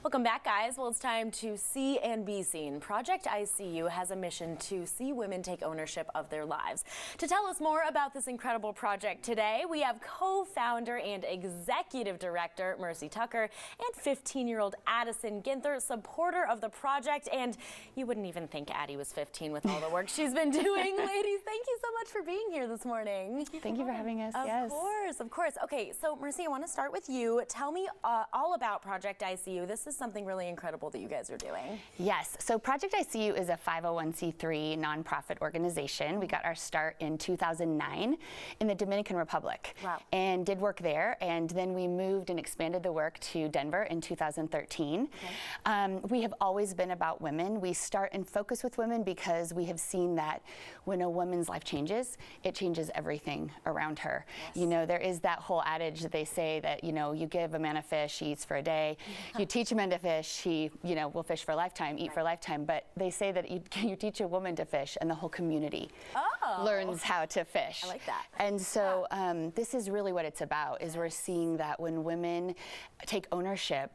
Welcome back, guys. Well, it's time to see and be seen. Project ICU has a mission to see women take ownership of their lives. To tell us more about this incredible project today, we have co-founder and executive director Mercy Tucker and 15-year-old Addison Ginther, supporter of the project. And you wouldn't even think Addie was 15 with all the work she's been doing. Ladies, thank you so much for being here this morning. Thank you for having us. Of course, of course. Okay, so Mercy, I want to start with you. Tell me all about Project ICU. This is something really incredible that you guys are doing. Yes, so Project ICU is a 501c3 nonprofit organization. We got our start in 2009 in the Dominican Republic. Wow. And did work there, and then we moved and expanded the work to Denver in 2013. Okay. We have always been about women. We start and focus with women because we have seen that when a woman's life changes, it changes everything around her. Yes. You know, there is that whole adage that they say that, you know, you give a man a fish, he eats for a day. You teach a man to fish, he, you know, will fish for a lifetime, eat for a lifetime. But they say that you teach a woman to fish and the whole community learns how to fish. I like that. And so this is really what it's about, is we're seeing that when women take ownership,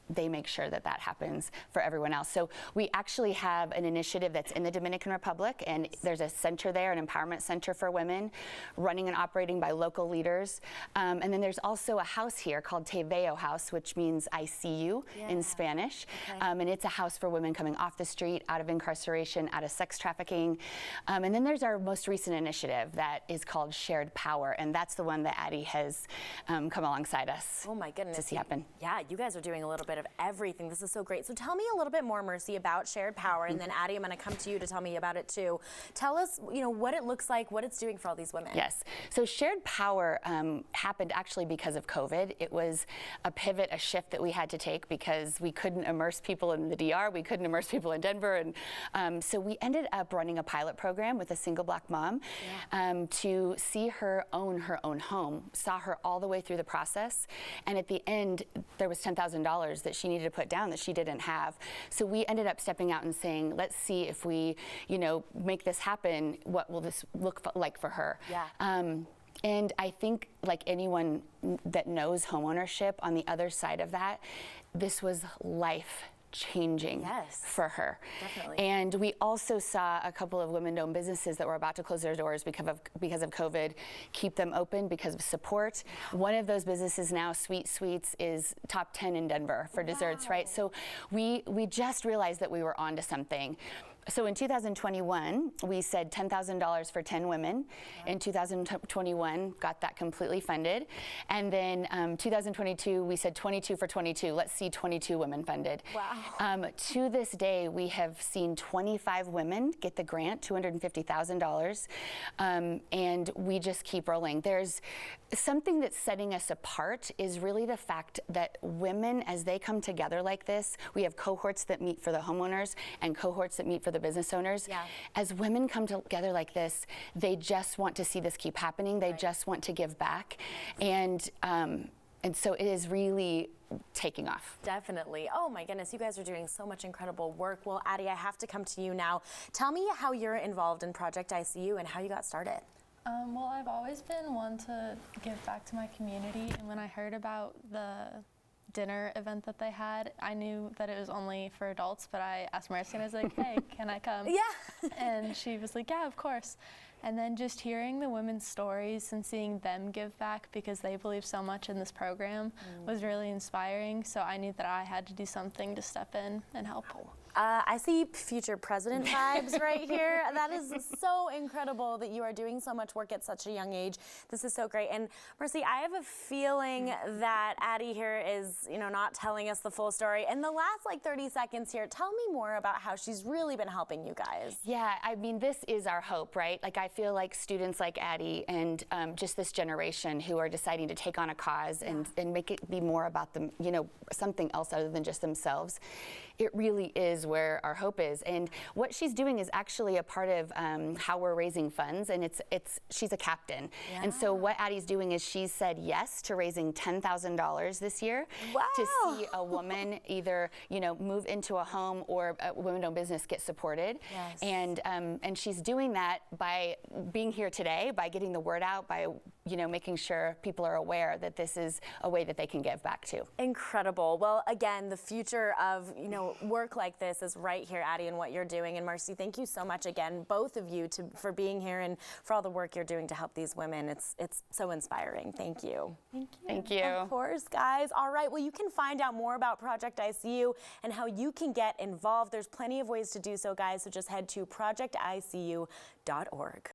they make sure that that happens for everyone else. So we actually have an initiative that's in the Dominican Republic, and there's a center there, an empowerment center for women, running and operating by local leaders. And then there's also a house here called Te Veo House, which means I see you in Spanish. Okay. And it's a house for women coming off the street, out of incarceration, out of sex trafficking. And then there's our most recent initiative that is called Shared Power, and that's the one that Addie has come alongside us. Oh my goodness. To see happen. Yeah, you guys are doing a little bit of everything. This is so great. So tell me a little bit more, Mercy, about Shared Power, and then Addie, I'm going to come to you to tell me about it too. Tell us, you know, what it looks like, what it's doing for all these women. Yes. So Shared Power happened actually because of COVID. It was a pivot, a shift that we had to take because we couldn't immerse people in the DR, we couldn't immerse people in Denver, and so we ended up running a pilot program with a single Black mom to see her own home, saw her all the way through the process, and at the end there was $10,000 that she needed to put down that she didn't have. So we ended up stepping out and saying, let's see if we, you know, make this happen, what will this look like for her? Yeah. And I think, like anyone that knows homeownership, on the other side of that, this was life changing for her. Definitely. And we also saw a couple of women-owned businesses that were about to close their doors because of COVID, keep them open because of support. One of those businesses now, Sweet Sweets, is top 10 in Denver for desserts, right? So we just realized that we were onto something. So in 2021, we said $10,000 for 10 women. In 2021, got that completely funded. And then 2022, we said 22 for 22. Let's see 22 women funded. Wow. To this day, we have seen 25 women get the grant, $250,000. And we just keep rolling. There's something that's setting us apart is really the fact that women, as they come together like this, we have cohorts that meet for the homeowners and cohorts that meet for the business owners. Yeah. As women come together like this, they just want to see this keep happening. They just want to give back. And so it is really taking off. Definitely. Oh my goodness, you guys are doing so much incredible work. Well, Addie, I have to come to you now. Tell me how you're involved in Project ICU and how you got started. Well, I've always been one to give back to my community, and when I heard about the dinner event that they had, I knew that it was only for adults, but I asked Mercy and I was like, hey, can I come? Yeah. And she was like, yeah, of course. And then just hearing the women's stories and seeing them give back because they believe so much in this program was really inspiring. So I knew that I had to do something to step in and help. I see future president vibes right here. That is so incredible that you are doing so much work at such a young age. This is so great. And Mercy, I have a feeling that Addie here is, you know, not telling us the full story. In the last like 30 seconds here, tell me more about how she's really been helping you guys. Yeah, I mean, this is our hope, right? Like, I feel like students like Addie and just this generation who are deciding to take on a cause and make it be more about them, you know, something else other than just themselves. It really is where our hope is. And what she's doing is actually a part of how we're raising funds, and she's a captain. Yeah. And so what Addie's doing is she's said yes to raising $10,000 this year to see a woman either, you know, move into a home or a women-owned business get supported. Yes. And she's doing that by being here today, by getting the word out, by making sure people are aware that this is a way that they can give back too. Incredible. Well, again, the future of work like this is right here, Addie, and what you're doing. And Marcy, thank you so much again, both of you, for being here and for all the work you're doing to help these women. It's so inspiring. Thank you. Thank you. Thank you. Of course, guys. All right. Well, you can find out more about Project ICU and how you can get involved. There's plenty of ways to do so, guys. So just head to projecticu.org.